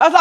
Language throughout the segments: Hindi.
आज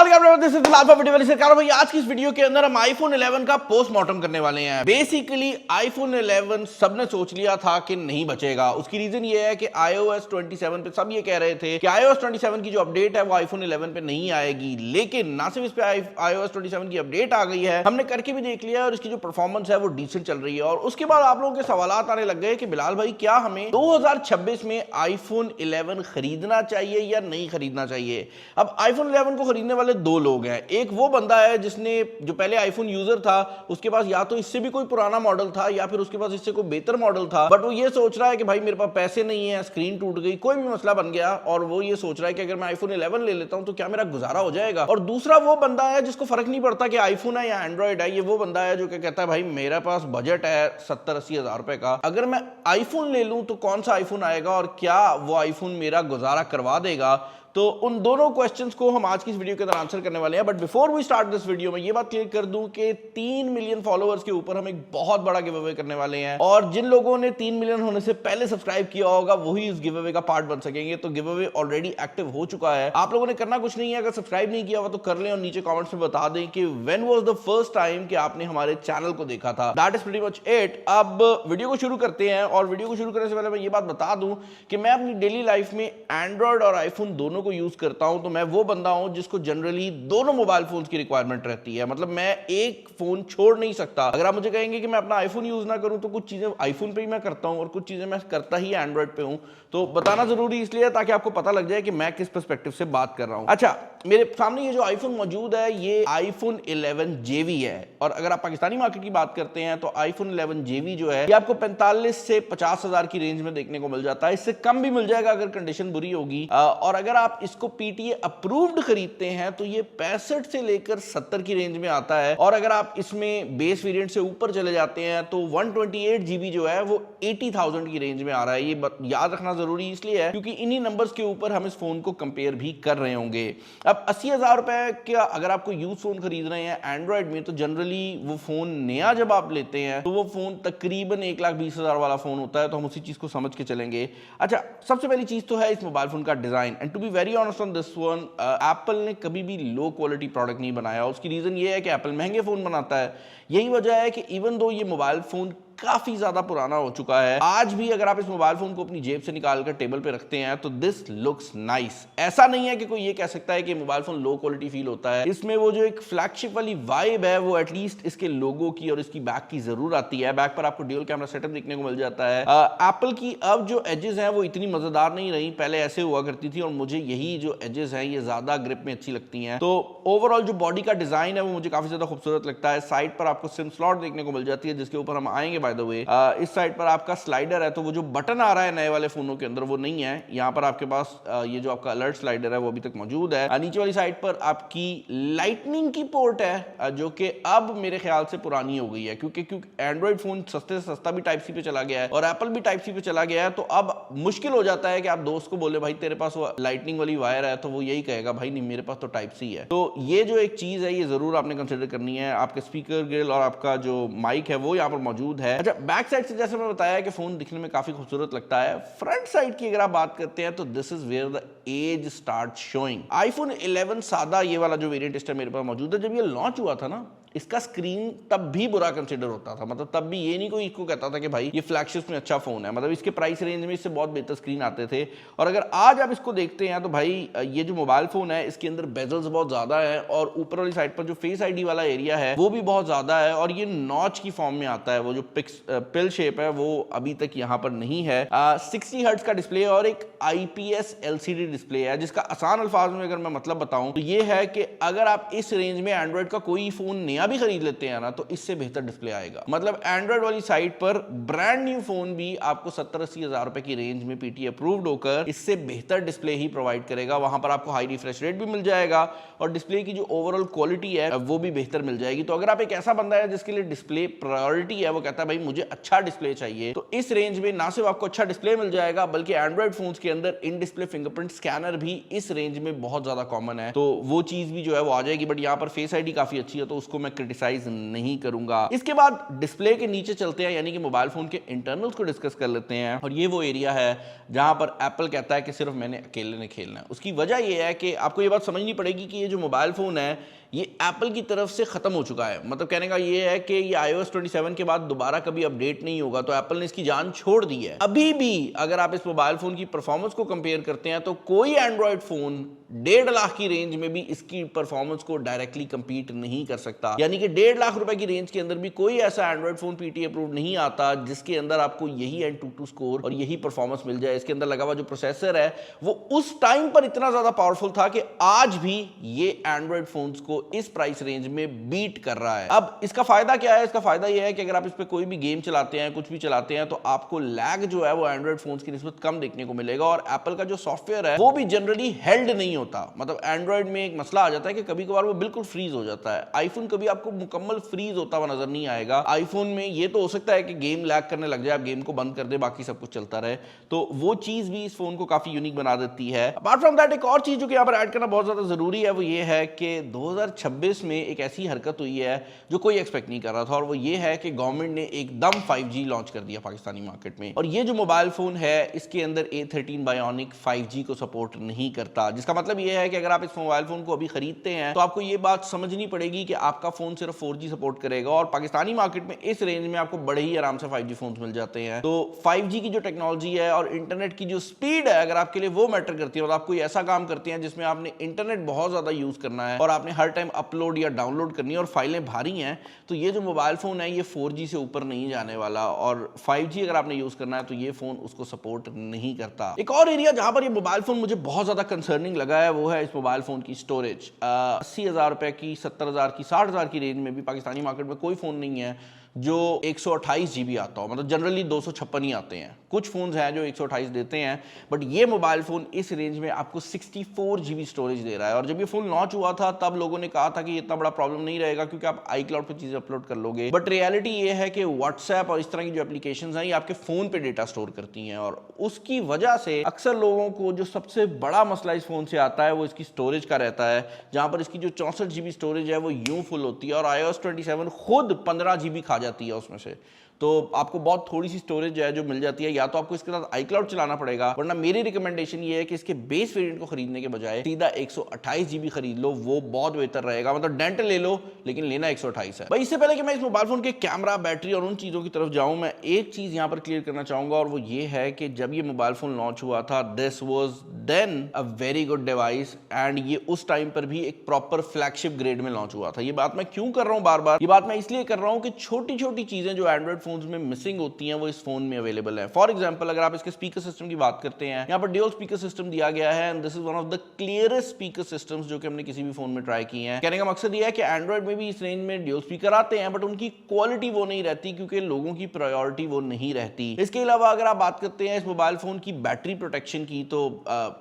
की इस वीडियो के अंदर हम आईफोन 11 का पोस्टमार्टम करने वाले हैं। बेसिकली आईफोन 11 सबने सोच लिया था कि नहीं बचेगा। उसकी रीजन ये है कि iOS 27 पे सब ये कह रहे थे कि iOS 27 की जो अपडेट है वो आईफोन 11 पे नहीं आएगी, लेकिन ना सिर्फ इस पे iOS 27 की अपडेट आ गई है, हमने करके भी देख लिया और इसकी जो परफॉर्मेंस है वो डिसेंट चल रही है। और उसके बाद आप लोगों के सवालात आने लग गए कि बिलाल भाई क्या हमें 2026 में आईफोन 11 खरीदना चाहिए या नहीं खरीदना चाहिए। अब आईफोन 11 को खरीदने वाले दो लोग हैं। एक वो बंदा है जिसने जो पहले आईफोन यूजर था, उसके पास या तो इससे भी कोई पुराना मॉडल था या फिर उसके पास इससे कोई बेहतर मॉडल था, बट वो ये सोच रहा है कि भाई मेरे पास पैसे नहीं है, स्क्रीन टूट गई, कोई भी मसला बन गया, और वो ये सोच रहा है कि अगर मैं आईफोन 11 ले लेता हूं तो क्या मेरा गुजारा हो जाएगा। और दूसरा वो बंदा है जिसको फर्क नहीं पड़ता कि आईफोन है या एंड्रॉइड है। ये वो बंदा है जो कहता है भाई मेरे पास बजट है 70-80 हजार रुपए का, अगर मैं आईफोन ले लूं तो कौन सा आईफोन आएगा और क्या वो आईफोन मेरा गुजारा करवा देगा। तो उन दोनों क्वेश्चंस को हम आज की इस वीडियो के अंदर आंसर करने वाले हैं। But before we start this video, मैं ये बात क्लियर कर दूं कि 3 मिलियन फॉलोअर्स के ऊपर हम एक बहुत बड़ा गिव अवे करने वाले हैं, और जिन लोगों ने 3 मिलियन होने से पहले सब्सक्राइब किया होगा वही इस गिव अवे का पार्ट बन सकेंगे। तो गिव अवे ऑलरेडी एक्टिव हो चुका है, आप लोगों ने करना कुछ नहीं है। अगर सब्सक्राइब नहीं किया हुआ तो कर लें और नीचे कॉमेंट्स में बता दें कि when was the first time कि आपने हमारे चैनल को देखा था। That is pretty much it. अब वीडियो को शुरू करते हैं, और वीडियो को शुरू करने से पहले मैं ये बात बता दूं कि मैं अपनी डेली लाइफ में एंड्रॉइड और आईफोन दोनों को यूज करता हूं। तो मैं वो बंदा हूं जिसको जनरली दोनों मोबाइल फोन्स की रिक्वायरमेंट रहती है। मतलब मैं एक फोन छोड़ नहीं सकता। अगर आप मुझे कहेंगे कि मैं अपना आईफोन यूज ना करूं तो कुछ चीजें आईफोन पे ही मैं करता हूं और कुछ चीजें मैं करता ही एंड्रॉइड पे हूं। तो बताना जरूरी इसलिए है ताकि आपको पता लग जाए कि मैं किस पर्सपेक्टिव से बात कर रहा हूं। अच्छा, मेरे सामने ये जो आईफोन मौजूद है ये आईफोन 11 JV है, और अगर आप पाकिस्तानी मार्केट की बात करते हैं तो आईफोन 11 JV जो है ये आपको 45 से 50 हजार की रेंज में देखने को मिल जाता है। इससे कम भी मिल जाएगा अगर कंडीशन बुरी होगी। और अगर आप इसको PTA अप्रूव्ड खरीदते हैं तो ये 65 से लेकर 70 की रेंज में आता है। और अगर आप इसमें बेस वेरिएंट से ऊपर चले जाते हैं तो 128 GB जो है वो 80,000 की रेंज में आ रहा है। ये याद रखना जरूरी इसलिए है क्योंकि इन्हीं नंबर्स के ऊपर हम इस फोन को कंपेयर भी कर रहे होंगे। अब 80,000 रुपए का अगर आपको यूज फोन खरीद रहे हैं एंड्रॉइड में, तो जनरली वो फोन नया जब आप लेते हैं तो वो फोन तकरीबन 1,20,000 वाला फोन होता है। तो हम उसी चीज को समझ के चलेंगे। अच्छा, सबसे पहली चीज तो है इस मोबाइल फोन का design. And to be very honest on this one, Apple ने कभी भी लो क्वालिटी प्रोडक्ट नहीं बनाया। उसकी रीजन ये है कि एप्पल महंगे फोन बनाता है। यही वजह है कि इवन दो ये मोबाइल फोन काफी ज्यादा पुराना हो चुका है, आज भी अगर आप इस मोबाइल फोन को अपनी जेब से निकालकर टेबल पे रखते हैं तो दिस लुक्स नाइस। ऐसा नहीं है कि कोई ये कह सकता है कि mobile phone low quality feel होता है। इसमें वो जो एक फ्लैगशिप वाली वाइब है वो एटलीस्ट इसके लोगो की और इसकी बैक की जरूर आती है। बैक पर आपको ड्यूल कैमरा सेटअप देखने को मिल जाता है। एप्पल की अब जो एजेस हैं वो इतनी मजेदार नहीं रही, पहले ऐसे हुआ करती थी, और मुझे यही जो एजेस हैं ये ज्यादा ग्रिप में अच्छी लगती हैं। तो ओवरऑल जो बॉडी का डिजाइन है वो मुझे काफी ज्यादा खूबसूरत लगता है। साइड पर आपको सिम स्लॉट देखने को मिल जाती है जिसके ऊपर हम आएंगे बाय द वे। इस साइड पर आपका स्लाइडर है, तो वो जो बटन आ रहा है नए वाले फोनों के अंदर वो नहीं है। यहाँ पर आपके पास ये जो आपका अलर्ट स्लाइडर है वो अभी तक मौजूद है। नीचे वाली साइड पर आपकी लाइटनिंग की पोर्ट है जो कि अब मेरे ख्याल से पुरानी हो गई है, क्योंकि एंड्रॉइड फोन सस्ते से सस्ता भी टाइप सी पे चला गया है और एप्पल भी टाइप सी पे चला गया है। तो अब मुश्किल हो जाता है कि आप दोस्त को बोले भाई तेरे पास वो लाइटनिंग वाली वायर है, तो वो यही कहेगा भाई नहीं मेरे पास तो टाइप सी है। तो ये जो एक चीज है ये जरूर आपने कंसिडर करनी है। आपके स्पीकर ग्रिल और आपका जो माइक है वो यहाँ पर मौजूद है। अच्छा, बैक साइड से जैसे मैं बताया कि फोन दिखने में काफी खूबसूरत लगता है। फ्रंट साइड की अगर आप बात करते हैं तो this is where the edge start showing. IPhone 11 सादा ये वाला जो वेरिएंट इस टाइम मेरे पास मौजूद है, जब ये लॉन्च हुआ था ना, इसका स्क्रीन तब भी बुरा कंसिडर होता था। मतलब तब भी ये नहीं कोई इसको कहता था कि भाई ये फ्लैगशिप में अच्छा फोन है। मतलब इसके प्राइस रेंज में इससे बहुत बेहतर स्क्रीन आते थे। और अगर आज आप इसको देखते हैं तो भाई ये जो मोबाइल फोन है इसके अंदर बेजल्स बहुत ज्यादा है, और ऊपर वाली साइड पर जो फेस आईडी वाला एरिया है वो भी बहुत ज्यादा है, और ये नॉच की फॉर्म में आता है। वो जो पिल शेप है वो अभी तक यहाँ पर नहीं है। 60 हर्ट्ज का डिस्प्ले और एक IPS LCD डिस्प्ले है, जिसका आसान अल्फाज में अगर मैं मतलब बताऊं तो ये है कि अगर आप इस रेंज में एंड्रॉइड का कोई फोन नया भी खरीद लेते हैं ना तो इससे बेहतर डिस्प्ले आएगा। मतलब एंड्रॉइड वाली साइड पर ब्रांड न्यू फोन भी आपको 70-80 हजार रुपए की रेंज में PTA अप्रूव्ड होकर इससे बेहतर डिस्प्ले ही प्रोवाइड करेगा। वहां पर आपको हाई रिफ्रेश रेट भी मिल जाएगा और डिस्प्ले की जो ओवरऑल क्वालिटी है वो भी बेहतर मिल जाएगी। तो अगर आप एक ऐसा बंदा है जिसके लिए डिस्प्ले प्रायोरिटी है, वो कहता है भाई मुझे अच्छा डिस्प्ले चाहिए, तो इस रेंज में ना सिर्फ आपको अच्छा डिस्प्ले मिल जाएगा बल्कि एंड्रॉइड फोन्स के अंदर इन डिस्प्ले फिंगरप्रिंट स्कैनर भी इस रेंज में बहुत ज्यादा कॉमन है। तो वो चीज भी जो है वो आ जाएगी। बट यहाँ पर फेस आईडी काफी अच्छी है तो उसको मैं क्रिटिसाइज नहीं करूंगा। इसके बाद डिस्प्ले के नीचे चलते हैं, यानी कि मोबाइल फोन के इंटरनल्स को डिस्कस कर लेते हैं। और ये वो एरिया है जहां पर एप्पल कहता है कि सिर्फ मैंने अकेले ने खेलना है। उसकी वजह यह है कि आपको ये बात समझनी पड़ेगी कि ये जो मोबाइल फ़ोन है ये एप्पल की तरफ से ख़त्म हो चुका है। मतलब कहने का ये है कि ये iOS 27 के बाद दोबारा कभी अपडेट नहीं होगा, तो एप्पल ने इसकी जान छोड़ दी है। अभी भी अगर आप इस मोबाइल फ़ोन की परफॉर्मेंस को कंपेयर करते हैं तो कोई एंड्रॉयड फ़ोन 1.5 लाख की रेंज में भी इसकी परफॉर्मेंस को डायरेक्टली कंपीट नहीं कर सकता। यानी कि 1.5 लाख रुपए की रेंज के अंदर भी कोई ऐसा एंड्रॉयड फ़ोन पीटी अप्रूव नहीं आता जिसके अंदर आपको यही Antutu स्कोर और यही परफॉर्मेंस मिल जाए। इसके अंदर लगा हुआ जो प्रोसेसर है वो उस टाइम पर इतना ज़्यादा पावरफुल था कि आज भी ये एंड्रॉयड फ़ोन्स को इस प्राइस रेंज में बीट कर रहा है। अब इसका फायदा क्या है? इसका फायदा यह है कि अगर आप इस पे कोई भी गेम चलाते हैं, कुछ भी चलाते हैं, तो आपको लैग जो है वो एंड्रॉयड फोन्स की निस्बत कम देखने को मिलेगा। और एप्पल का जो सॉफ्टवेयर है वो भी जनरली हेल्ड नहीं होता। मतलब एंड्रॉयड में एक मसला आ जाता है कि कभी कभार वो बिल्कुल फ्रीज हो जाता है। आईफोन कभी आपको मुकम्मल फ्रीज होता हुआ नजर नहीं आएगा। आईफोन में ये तो हो सकता है कि गेम लैग करने लग जाए, आप गेम को बंद कर दे, बाकी सब कुछ चलता रहे, तो वो चीज भी इस फोन को काफी यूनिक बना देती है। अपार्ट फ्रॉम दैट एक और चीज जो कि यहाँ पर ऐड करना बहुत ज्यादा जरूरी है वो ये है कि 2026 में एक ऐसी हरकत हुई है जो कोई एक्सपेक्ट नहीं कर रहा था, और वो ये है कि गवर्नमेंट ने एकदम 5G लॉन्च कर दिया पाकिस्तानी मार्केट में। और ये जो मोबाइल फोन है इसके अंदर A13 बायोनिक 5G को सपोर्ट नहीं करता, जिसका मतलब ये है कि अगर आप इस मोबाइल फोन को अभी खरीदते हैं तो आपको ये बात समझनी पड़ेगी कि आपका फोन सिर्फ 4G सपोर्ट करेगा। और पाकिस्तानी मार्केट में इस रेंज में आपको बड़े ही आराम से 5G फोन मिल जाते हैं। तो 5G की जो टेक्नोलॉजी है और इंटरनेट की जो स्पीड है अगर आपके लिए वो मैटर करती है और आप कोई ऐसा काम करते हैं जिसमें आपने इंटरनेट बहुत ज्यादा यूज करना है और आपने हर टाइम अपलोड या डाउनलोड करनी है और फाइलें भारी हैं, तो ये जो मोबाइल फोन है ये 4G से ऊपर नहीं जाने वाला। और 5G अगर आपने यूज करना है तो ये फोन उसको सपोर्ट नहीं करता। एक और एरिया जहां पर ये मोबाइल फोन मुझे बहुत ज्यादा कंसर्निंग लगा है वो है इस मोबाइल फोन की स्टोरेज। 80,000 रुपए की, 70,000 की, 60,000 की रेंज में भी पाकिस्तानी मार्केट में कोई फोन नहीं है जो 128 GB आता हो। मतलब जनरली 256 ही आते हैं। कुछ फोन्स हैं जो 128 देते हैं, बट ये मोबाइल फोन इस रेंज में आपको 64 GB स्टोरेज दे रहा है। और जब ये फोन लॉन्च हुआ था तब लोगों ने कहा था कि इतना बड़ा प्रॉब्लम नहीं रहेगा क्योंकि आप iCloud पे चीजें अपलोड कर लोगे, बट रियलिटी ये है कि व्हाट्सएप और इस तरह की जो एप्लीकेशंस हैं ये आपके फोन पे डेटा स्टोर करती हैं, और उसकी वजह से अक्सर लोगों को जो सबसे बड़ा मसला इस फोन से आता है वो इसकी स्टोरेज का रहता है, जहां पर इसकी जो 64 GB स्टोरेज है वो यूं फुल होती है और iOS 27 खुद 15 GB खा जाती है उसमें से। तो आपको बहुत थोड़ी सी स्टोरेज है जो मिल जाती है, या तो आपको इसके साथ iCloud चलाना पड़ेगा, वरना मेरी रिकमेंडेशन ये है कि इसके बेस वेरिएंट को खरीदने के बजाय सीधा 128 GB खरीद लो, वो बहुत बेहतर रहेगा। मतलब डेंट ले लो लेकिन लेना 128 है। भाई इससे पहले कि मैं इस मोबाइल फोन के कैमरा, बैटरी और उन चीजों की तरफ जाऊं, मैं एक चीज यहां पर क्लियर करना चाहूंगा, और वो ये है कि जब ये मोबाइल फोन लॉन्च हुआ था this was then a very good device, and ये उस टाइम पर भी एक प्रॉपर फ्लैगशिप ग्रेड में लॉन्च हुआ था। ये बात मैं क्यों कर रहा हूं बार बार? ये बात मैं इसलिए कर रहा हूं कि छोटी छोटी चीजें जो एंड्रॉइड फोन्स में मिसिंग होती हैं वो इस फोन में अवेलेबल है। फॉर एग्जांपल अगर आप इसके स्पीकर सिस्टम की बात करते हैं, यहाँ पर ड्यूल स्पीकर सिस्टम दिया गया है, and this is one of the clearest speaker systems जो कि हमने किसी भी फोन में ट्राई किए हैं। कहने का मकसद ये है कि एंड्रॉइड में भी इस रेंज में ड्यूल स्पीकर आते हैं, बट उनकी क्वालिटी वो नहीं रहती क्योंकि लोगों की प्रायोरिटी वो नहीं रहती। इसके अलावा अगर आप बात करते हैं इस मोबाइल फोन की बैटरी प्रोटेक्शन की, तो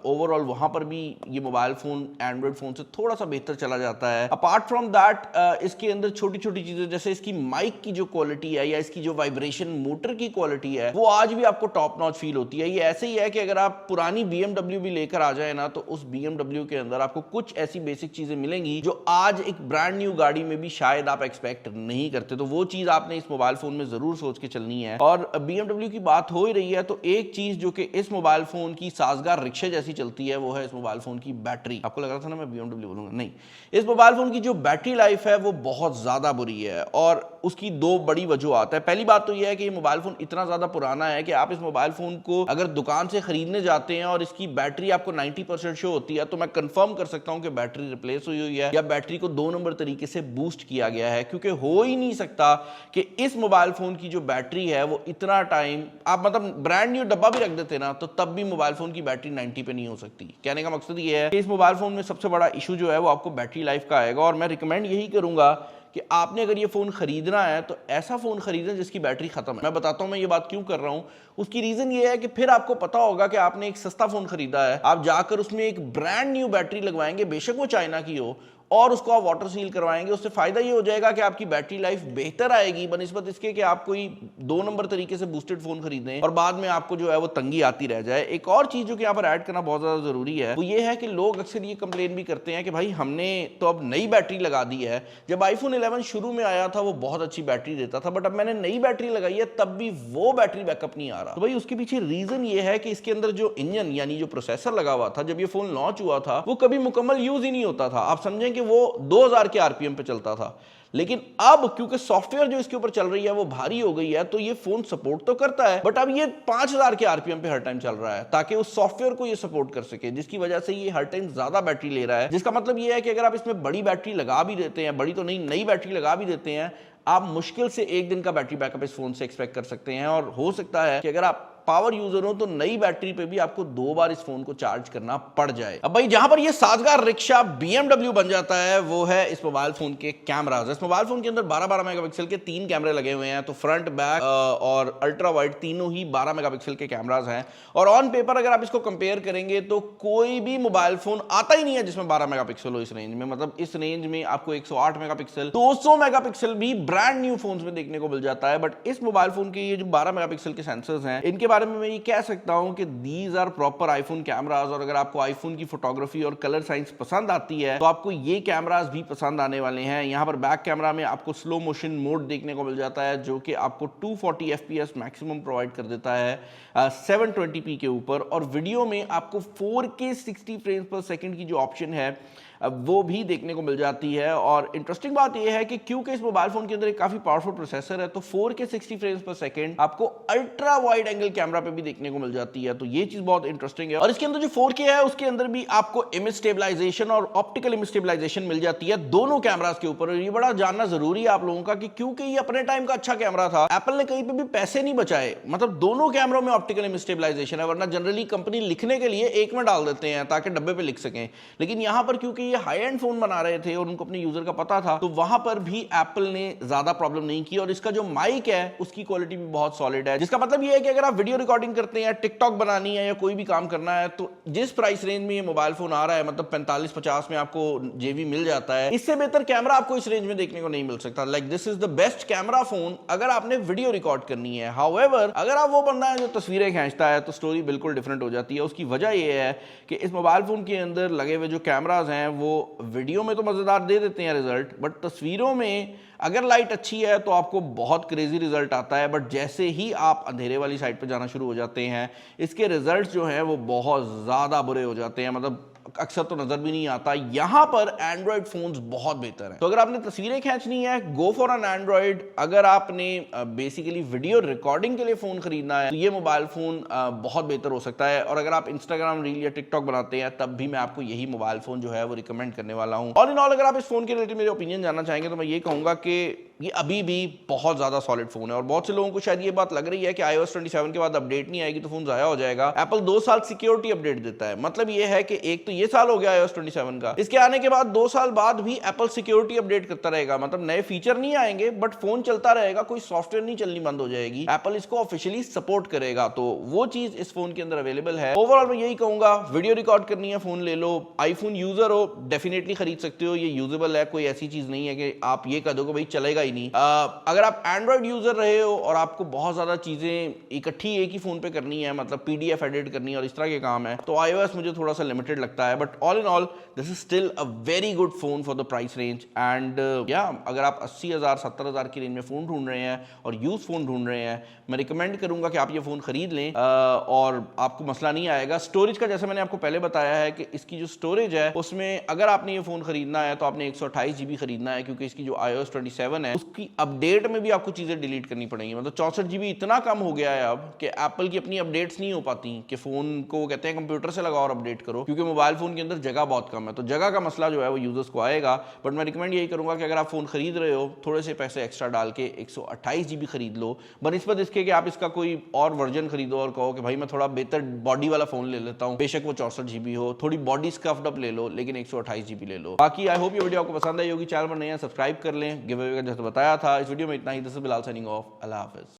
ओवरऑल वहां पर भी ये मोबाइल फोन एंड्रॉइड फोन से थोड़ा सा बेहतर चला जाता है। अपार्ट फ्रॉम दैट इसके अंदर छोटी छोटी चीजें जैसे इसकी माइक की जो क्वालिटी है या इसकी जो वाइब्रेशन मोटर की क्वालिटी है वो आज भी आपको टॉप नॉच फील होती है। ये ऐसे ही है कि अगर आप पुरानी BMW भी लेकर आ जाए ना, तो उस BMW के अंदर आपको कुछ ऐसी बेसिक चीजें मिलेंगी जो आज एक ब्रांड न्यू गाड़ी में भी शायद आप एक्सपेक्ट नहीं करते। तो वो चीज आपने इस मोबाइल फोन में जरूर सोच के चलनी है। और BMW की बात हो ही रही है तो एक चीज जो कि इस मोबाइल फोन की साजगार रिक्शे जैसी चलती है वो है इस मोबाइल फोन की बैटरी। आपको लग रहा था ना मैं BMW बोलूंगा, नहीं, इस मोबाइल फोन की जो बैटरी लाइफ है वो बहुत ज्यादा बुरी है, और उसकी दो बड़ी वजूहत है। पहली बात तो यह है कि ये मोबाइल फोन इतना ज्यादा पुराना है कि आप इस मोबाइल फोन को अगर दुकान से खरीदने जाते हैं और इसकी बैटरी आपको 90% शो होती है, तो मैं कंफर्म कर सकता हूं कि बैटरी रिप्लेस हुई है या बैटरी को 2 नंबर तरीके से बूस्ट किया गया है, क्योंकि हो ही नहीं सकता कि इस मोबाइल फोन की जो बैटरी है वो इतना टाइम, आप मतलब ब्रांड न्यू डब्बा भी रख देते ना तो तब भी मोबाइल फोन की बैटरी 90 पे नहीं हो सकती। कहने का मकसद ये है कि इस मोबाइल फोन में सबसे बड़ा इशू जो है वो आपको बैटरी लाइफ का आएगा, और मैं रिकमेंड यही करूंगा कि आपने अगर ये फोन खरीदना है तो ऐसा फोन खरीदें जिसकी बैटरी खत्म है। मैं बताता हूं मैं ये बात क्यों कर रहा हूं। उसकी रीजन ये है कि फिर आपको पता होगा कि आपने एक सस्ता फोन खरीदा है, आप जाकर उसमें एक ब्रांड न्यू बैटरी लगवाएंगे, बेशक वो चाइना की हो, और उसको आप वाटर सील करवाएंगे, उससे फायदा ये हो जाएगा कि आपकी बैटरी लाइफ बेहतर आएगी बनिस्बत इसके कि आप कोई 2 नंबर तरीके से बूस्टेड फोन खरीदें और बाद में आपको जो है वो तंगी आती रह जाए। एक और चीज जो कि यहाँ पर ऐड करना बहुत ज्यादा जरूरी है वो ये है कि लोग अक्सर ये कंप्लेन भी करते हैं कि भाई हमने तो अब नई बैटरी लगा दी है। जब आईफोन 11 शुरू में आया था वो बहुत अच्छी बैटरी देता था, बट अब मैंने नई बैटरी लगाई है तब भी वो बैटरी बैकअप नहीं आ रहा। तो भाई उसके पीछे रीजन ये है कि इसके अंदर जो इंजन यानी जो प्रोसेसर लगा हुआ था जब ये फोन लॉन्च हुआ था वो कभी मुकम्मल यूज ही नहीं होता था। आप समझें कि वो 2000 के आरपीएम पे चलता था, लेकिन अब क्योंकि सॉफ्टवेयर जो इसके ऊपर चल रही है वो भारी हो गई है तो ये फोन सपोर्ट तो करता है, बट अब ये 5000 के आरपीएम पे हर टाइम चल रहा है ताकि उस सॉफ्टवेयर को ये सपोर्ट कर सके, जिसकी वजह से ये हर टाइम ज्यादा बैटरी ले रहा है। जिसका मतलब ये है कि अगर आप इसमें बड़ी बैटरी लगा भी देते हैं, बड़ी तो नहीं नई बैटरी लगा भी देते हैं, आप मुश्किल से 1 दिन का बैटरी बैकअप इस फोन से एक्सपेक्ट कर सकते हैं। और हो सकता है कि अगर आप पावर यूजर हो तो नई बैटरी पे भी आपको 2 बार इस फोन को चार्ज करना पड़ जाए। अब भाई जहां पर ये साजगार रिक्शा BMW बन जाता है वो है इस मोबाइल फोन के कैमराज। इस मोबाइल फोन के अंदर 12-12 मेगापिक्सल के 3 कैमरे लगे हुए हैं, तो फ्रंट बैक और अल्ट्रा वाइड तीनों ही 12 मेगापिक्सल के कैमराज हैं। और ऑन पेपर अगर आप इसको कंपेयर करेंगे तो कोई भी मोबाइल फोन आता ही नहीं है जिसमें 12 मेगापिक्सल हो इस रेंज में। मतलब इस रेंज में आपको 108 मेगापिक्सल 200 मेगापिक्सल भी ब्रांड न्यू फोन्स में देखने को मिल जाता है, बट इस मोबाइल फोन के ये जो 12 मेगापिक्सल के सेंसर्स हैं इनके बारे में मैं ये कह सकता हूं कि these are proper iPhone cameras. और अगर आपको आईफोन की फोटोग्राफी और कलर साइंस पसंद आती है तो आपको ये कैमराज भी पसंद आने वाले हैं। यहां पर बैक कैमरा में आपको स्लो मोशन मोड देखने को मिल जाता है जो कि आपको 240 FPS मैक्सिमम प्रोवाइड कर देता है 720p के ऊपर, और वीडियो में आपको 4K 60 फ्रेम्स पर सेकंड की जो ऑप्शन है वो भी देखने को मिल जाती है। और इंटरेस्टिंग बात यह है कि क्योंकि इस मोबाइल फोन के अंदर एक काफी पावरफुल प्रोसेसर है तो 4K 60 फ्रेम्स पर सेकंड आपको अल्ट्रा वाइड एंगल कैमरा पे भी देखने को मिल जाती है, तो ये चीज बहुत इंटरेस्टिंग है। और इसके अंदर जो 4K है उसके अंदर भी आपको इमेज स्टेबलाइजेशन और ऑप्टिकल इमेज स्टेबलाइजेशन मिल जाती है दोनों कैमरास के ऊपर। ये बड़ा जानना जरूरी है आप लोगों का कि क्योंकि ये अपने टाइम का अच्छा कैमरा था, एप्पल ने कहीं पे भी पैसे नहीं बचाए, मतलब दोनों कैमरों में ऑप्टिकल इमेज स्टेबलाइजेशन है, वरना जनरली कंपनी लिखने के लिए एक में डाल देते हैं ताकि डब्बे पे लिख सकें। लेकिन यहां पर क्योंकि ये हाई एंड फोन बना रहे थे और उनको अपने यूजर का पता था तो वहां पर भी एप्पल ने ज्यादा प्रॉब्लम नहीं की। और इसका जो माइक है उसकी क्वालिटी भी बहुत सॉलिड है, जिसका मतलब ये है कि अगर आप वीडियो रिकॉर्डिंग करते हैं, टिकटॉक बनानी है या कोई भी काम करना है तो जिस प्राइस रेंज में ये मोबाइल फोन आ रहा है, मतलब 45-50 में आपको जेबी मिल जाता है, इससे बेहतर कैमरा आपको इस रेंज में देखने को नहीं मिल सकता। Like this is the best camera phone अगर आपने वीडियो रिकॉर्ड करनी है। हाउएवर अगर आप वो बंदा है जो तस्वीरें खींचता है तो स्टोरी बिल्कुल डिफरेंट हो जाती है। उसकी वजह यह है कि इस मोबाइल फोन के अंदर लगे हुए जो कैमराज हैं वो वीडियो में तो मजेदार दे देते हैं रिजल्ट, बट तस्वीरों में अगर लाइट अच्छी है तो आपको बहुत क्रेजी रिजल्ट आता है, बट जैसे ही आप अंधेरे वाली साइड पे जाना शुरू हो जाते हैं इसके रिजल्ट्स जो हैं वो बहुत ज़्यादा बुरे हो जाते हैं, मतलब अक्सर तो नजर भी नहीं आता। यहां पर एंड्रॉइड फोन्स बहुत बेहतर हैं, तो अगर आपने तस्वीरें खींचनी है गो फॉर एन एंड्रॉइड। अगर आपने बेसिकली वीडियो रिकॉर्डिंग के लिए फोन खरीदना है तो ये मोबाइल फोन बहुत बेहतर हो सकता है। और अगर आप इंस्टाग्राम रील या टिकटॉक बनाते हैं तब भी मैं आपको यही मोबाइल फोन जो है वो रिकमेंड करने वाला हूं। ऑल इन ऑल अगर आप इस फोन के रिलेटेड मेरे ओपिनियन जानना चाहेंगे तो मैं ये कहूंगा कि ये अभी भी बहुत ज्यादा सॉलिड फोन है। और बहुत से लोगों को शायद ये बात लग रही है कि iOS 27 के बाद अपडेट नहीं आएगी तो फोन जाया हो जाएगा। एप्पल 2 साल सिक्योरिटी अपडेट देता है, मतलब ये है कि एक तो ये साल हो गया iOS 27 का, इसके आने के बाद 2 साल बाद भी एप्पल सिक्योरिटी अपडेट करता रहेगा। मतलब नए फीचर नहीं आएंगे बट फोन चलता रहेगा, कोई सॉफ्टवेयर नहीं चलनी बंद हो जाएगी। एप्पल इसको ऑफिशियली सपोर्ट करेगा, तो वो चीज इस फोन के अंदर अवेलेबल है। ओवरऑल मैं यही कहूंगा, वीडियो रिकॉर्ड करनी है फोन ले लो। आईफोन यूजर हो डेफिनेटली खरीद सकते हो, ये यूजेबल है, कोई ऐसी चीज नहीं है कि आप ये कह दो कि भाई चलेगा ही नहीं। अगर आप एंड्रॉइड यूजर रहे हो और आपको बहुत ज्यादा चीजें इकट्ठी एक ही फोन पे करनी है, मतलब पीडीएफ एडिट करनी है और इस तरह के काम है, तो iOS मुझे थोड़ा सा लिमिटेड लगता है। But all in all this is still a very good phone for the price range. And या अगर आप 80,000 70,000 की रेंज में फोन ढूंढ रहे हैं और यूज फोन ढूंढ रहे हैं, मैं रिकमेंड करूंगा कि आप ये फोन खरीद लें और आपको मसला नहीं आएगा। स्टोरेज का जैसे मैंने आपको पहले बताया है कि इसकी जो स्टोरेज है उसमें अगर आपने ये फोन खरीदना है तो आपने 128 GB खरीदना है, क्योंकि इसकी जो iOS 27 है उसकी अपडेट में भी आपको चीजें डिलीट करनी पड़ेंगी। मतलब 64 GB इतना कम हो गया है अब कि एप्पल की अपनी अपडेट्स नहीं हो पाती कि फोन को कहते हैं कंप्यूटर से लगाओ और अपडेट करो, क्योंकि मोबाइल फोन के अंदर जगह बहुत कम है, तो जगह का मसला जो है वो यूजर्स को आएगा। बट मैं रिकमेंड यही करूंगा कि अगर आप फोन खरीद रहे हो थोड़े से पैसे एक्स्ट्रा डाल के 128 GB खरीद लो, बनिस्बत इसके कि आप इसका कोई और वर्जन खरीदो और कहो कि भाई मैं थोड़ा बेहतर बॉडी वाला फोन ले लेता हूं, बेशक वो 64 GB हो, थोड़ी बॉडी स्कफ्ड अप ले लो लेकिन 128 GB ले लो। बाकी आई होप ये वीडियो आपको पसंद आई होगी। चैनल पर नए हैं सब्सक्राइब कर लें। गिव अवे का जैसे बताया था, इस वीडियो में इतना ही। This is Bilal signing off. अल्लाह हाफिज।